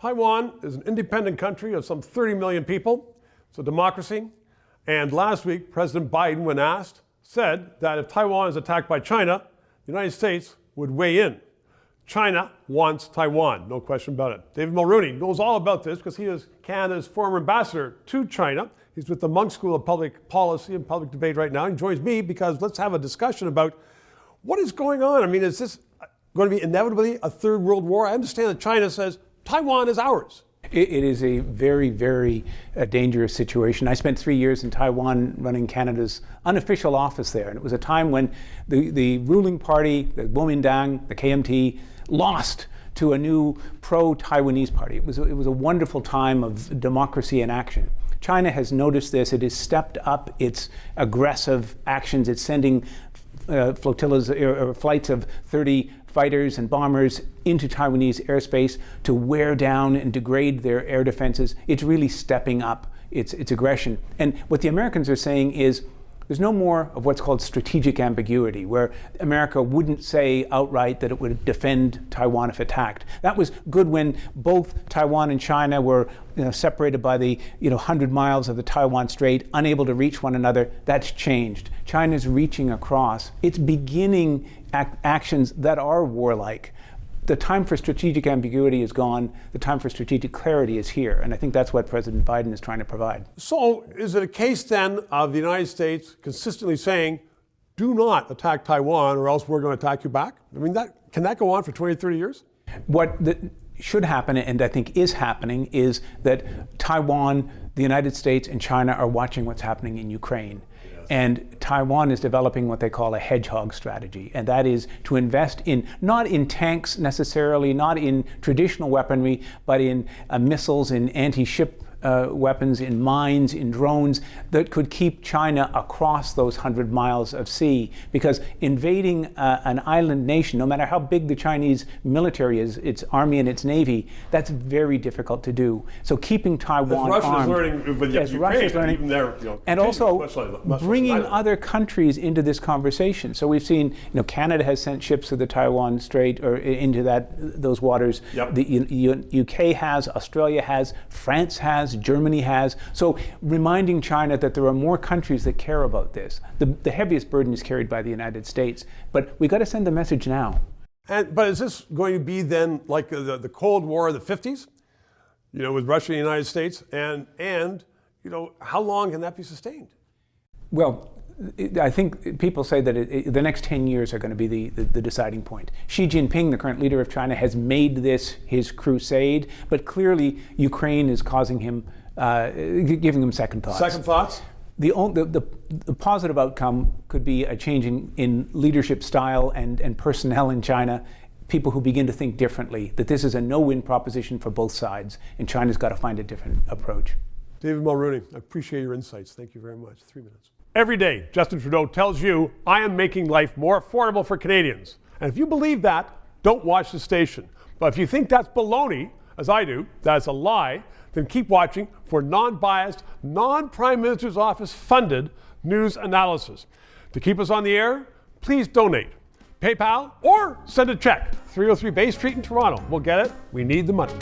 Taiwan is an independent country of some 30 million people. It's a democracy. And last week, President Biden, when asked, said that if Taiwan is attacked by China, the United States would weigh in. China wants Taiwan, no question about it. David Mulroney knows all about this because he is Canada's former ambassador to China. He's with the Munk School of Public Policy and Public Debate right now. He joins me because let's have a discussion about what is going on. I mean, is this going to be inevitably a third world war? I understand that China says Taiwan is ours. It is a very, very dangerous situation. I spent 3 years in Taiwan running Canada's unofficial office there. And it was a time when the ruling party, the Kuomintang, the KMT, lost to a new pro-Taiwanese party. It was a wonderful time of democracy in action. China has noticed this. It has stepped up its aggressive actions. It's sending flotillas or flights of 30 fighters and bombers into Taiwanese airspace to wear down and degrade their air defenses. It's really stepping up its aggression. And what the Americans are saying is there's no more of what's called strategic ambiguity, where America wouldn't say outright that it would defend Taiwan if attacked. That was good when both Taiwan and China were separated by the 100 miles of the Taiwan Strait, unable to reach one another. That's changed. China's reaching across. It's beginning actions that are warlike. The time for strategic ambiguity is gone. The time for strategic clarity is here. And I think that's what President Biden is trying to provide. So is it a case then of the United States consistently saying, do not attack Taiwan or else we're going to attack you back? I mean, can that go on for 20, 30 years? What should happen, and I think is happening, is that Taiwan, the United States, and China are watching what's happening in Ukraine. And Taiwan is developing what they call a hedgehog strategy, and that is to invest not in tanks necessarily, not in traditional weaponry, but in missiles, in anti-ship weapons, in mines, in drones that could keep China across those 100 miles of sea. Because invading an island nation, no matter how big the Chinese military is, its army and its navy, that's very difficult to do. So keeping Taiwan armed, as Russia's learning, and also bringing other countries into this conversation. So we've seen, Canada has sent ships to the Taiwan Strait or into those waters. Yep. The UK has, Australia has, France has, Germany has. So reminding China that there are more countries that care about this. The heaviest burden is carried by the United States, but we got to send the message now. But is this going to be then like the Cold War of the 50s, with Russia and the United States? And how long can that be sustained? Well, I think people say that the next 10 years are going to be the deciding point. Xi Jinping, the current leader of China, has made this his crusade, but clearly Ukraine is causing him, giving him second thoughts. Second thoughts? The positive outcome could be a change in leadership style and personnel in China. People who begin to think differently, that this is a no-win proposition for both sides, and China's got to find a different approach. David Mulroney, I appreciate your insights. Thank you very much. 3 minutes. Every day, Justin Trudeau tells you, I am making life more affordable for Canadians. And if you believe that, don't watch the station. But if you think that's baloney, as I do, that's a lie, then keep watching for non-biased, non-Prime Minister's Office funded news analysis. To keep us on the air, please donate. PayPal or send a check. 303 Bay Street in Toronto. We'll get it. We need the money.